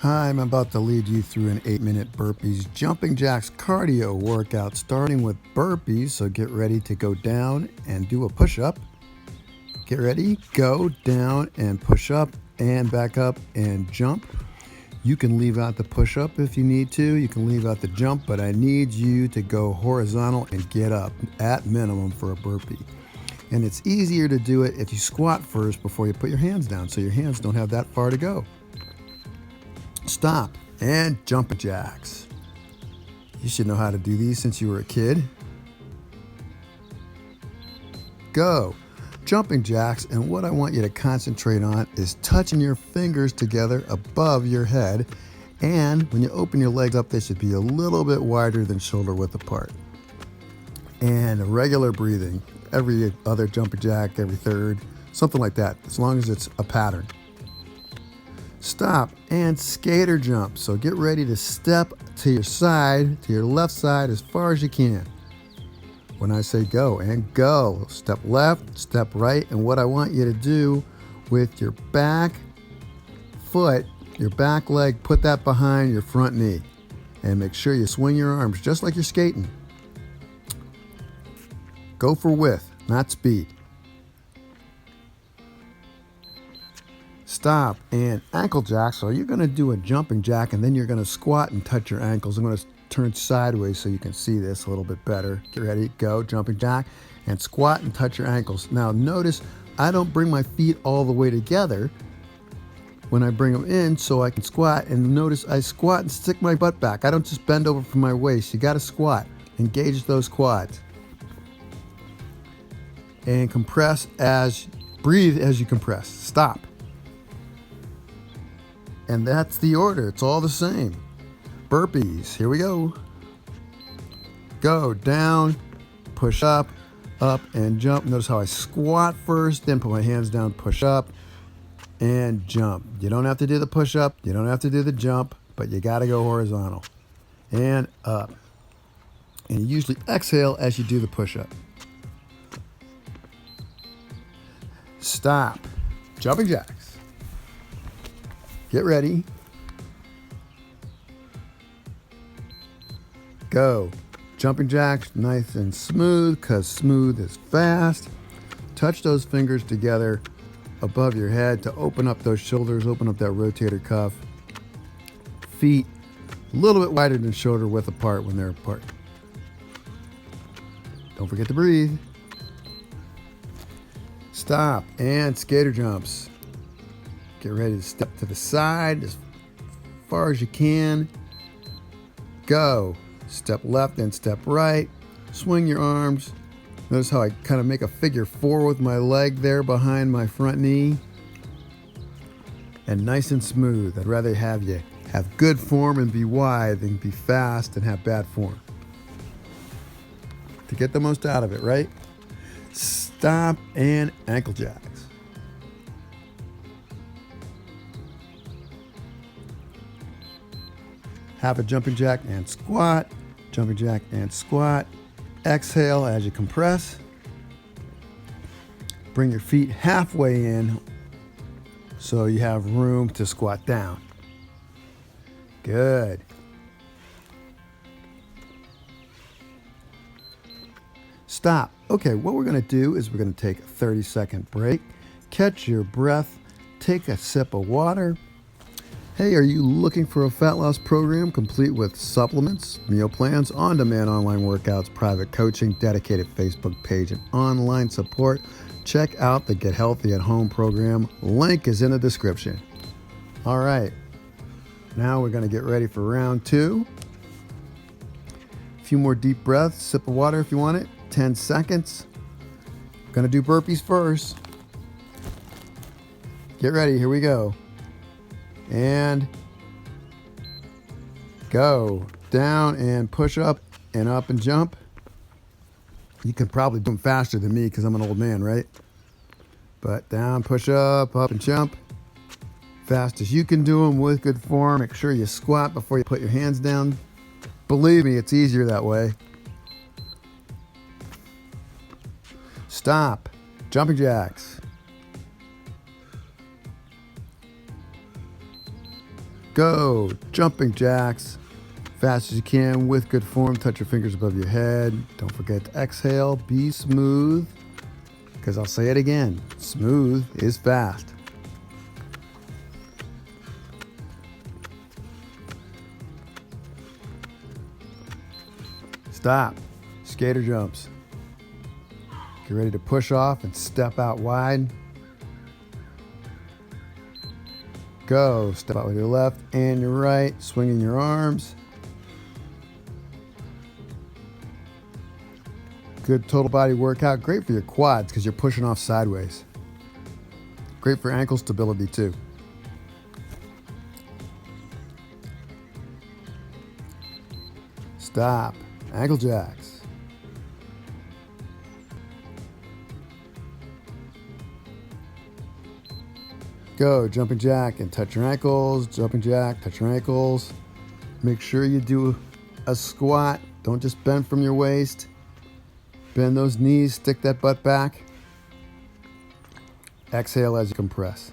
Hi, I'm about to lead you through an 8-minute burpees jumping jacks cardio workout, starting with burpees. So get ready to go down and do a push-up. Get ready, go down and push up and back up and jump. You can leave out the push-up if you need to. You can leave out the jump, but I need you to go horizontal and get up at minimum for a burpee. And it's easier to do it if you squat first before you put your hands down, so your hands don't have that far to go. Stop and jumping jacks. You should know how to do these since you were a kid. Go. Jumping jacks, and what I want you to concentrate on is touching your fingers together above your head, and when you open your legs up, they should be a little bit wider than shoulder width apart. And regular breathing, every other jumping jack, every third, something like that, as long as it's a pattern. Stop and skater jump. So get ready to step to your side, to your left side as far as you can. When I say go, and go. Step left, step right, and what I want you to do with your back foot, your back leg, put that behind your front knee. And make sure you swing your arms just like you're skating. Go for width, not speed. Stop and ankle jack. So you're going to do a jumping jack and then you're going to squat and touch your ankles. I'm going to turn sideways so you can see this a little bit better. Get ready, go, jumping jack, and squat and touch your ankles. Now notice I don't bring my feet all the way together when I bring them in so I can squat, and notice I squat and stick my butt back. I don't just bend over from my waist. You got to squat. Engage those quads. And breathe as you compress. Stop. And that's the order. It's all the same. Burpees. Here we go. Go down, push up, and jump. Notice how I squat first, then put my hands down, push up, and jump. You don't have to do the push up. You don't have to do the jump, but you got to go horizontal and up. And you usually exhale as you do the push up. Stop. Jumping jacks. Get ready. Go. Jumping jacks, nice and smooth, because smooth is fast. Touch those fingers together above your head to open up those shoulders, open up that rotator cuff. Feet a little bit wider than shoulder width apart when they're apart. Don't forget to breathe. Stop and skater jumps. Get ready to step to the side as far as you can. Go. Step left and step right. Swing your arms. Notice how I kind of make a figure 4 with my leg there behind my front knee. And nice and smooth. I'd rather have you have good form and be wide than be fast and have bad form. To get the most out of it, right? Stop and ankle jacks. Have a jumping jack and squat, jumping jack and squat. Exhale as you compress. Bring your feet halfway in so you have room to squat down. Good. Stop. Okay, what we're going to do is we're going to take a 30-second break, catch your breath, take a sip of water. Hey, are you looking for a fat loss program complete with supplements, meal plans, on-demand online workouts, private coaching, dedicated Facebook page, and online support? Check out the Get Healthy at Home program. Link is in the description. All right, now we're going to get ready for round 2. A few more deep breaths, sip of water if you want it, 10 seconds. Going to do burpees first. Get ready, here we go. And go down and push up and jump. You can probably do them faster than me because I'm an old man, right? But down, push up and jump. Fast as you can do them with good form. Make sure you squat before you put your hands down. Believe me, it's easier that way. Stop. Jumping jacks. Go. Jumping jacks. Fast as you can with good form. Touch your fingers above your head. Don't forget to exhale. Be smooth. Because I'll say it again. Smooth is fast. Stop. Skater jumps. Get ready to push off and step out wide. Go. Step out with your left and your right. Swinging your arms. Good total body workout. Great for your quads because you're pushing off sideways. Great for ankle stability too. Stop. Ankle jacks. Go. Jumping jack and touch your ankles. Jumping jack, touch your ankles. Make sure you do a squat. Don't just bend from your waist. Bend those knees, stick that butt back. Exhale as you compress.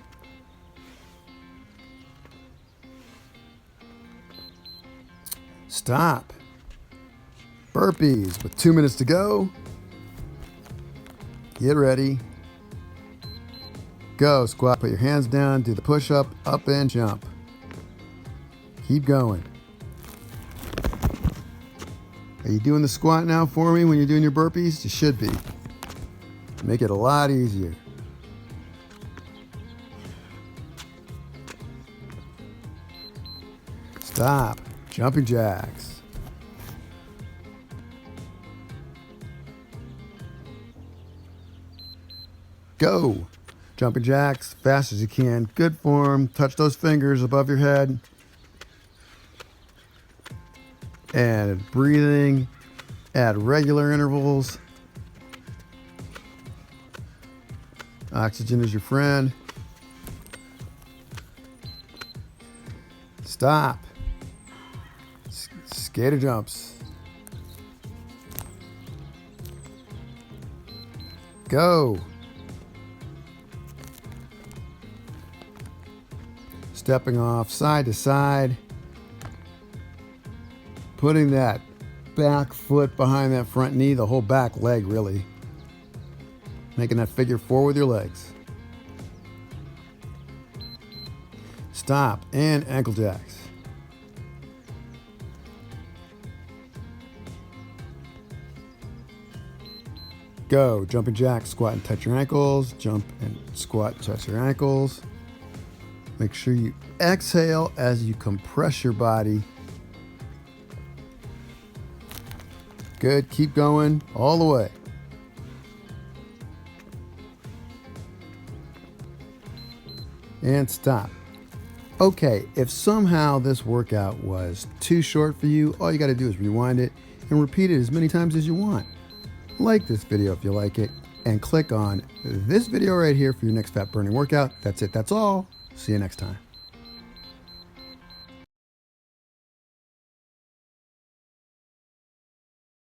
Stop. Burpees with 2 minutes to go. Get ready. Go. Squat, put your hands down, do the push-up, up and jump. Keep going. Are you doing the squat now for me when you're doing your burpees? You should be. Make it a lot easier. Stop. Jumping jacks. Go. Jumping jacks, fast as you can. Good form. Touch those fingers above your head. And breathing at regular intervals. Oxygen is your friend. Stop. Skater jumps. Go. Stepping off side to side. Putting that back foot behind that front knee, the whole back leg really. Making that figure four with your legs. Stop and ankle jacks. Go. Jumping jack, squat and touch your ankles. Jump and squat and touch your ankles. Make sure you exhale as you compress your body. Good. Keep going all the way. And stop. Okay, if somehow this workout was too short for you, all you got to do is rewind it and repeat it as many times as you want. Like this video if you like it, and click on this video right here for your next fat burning workout. That's it. That's all. See you next time.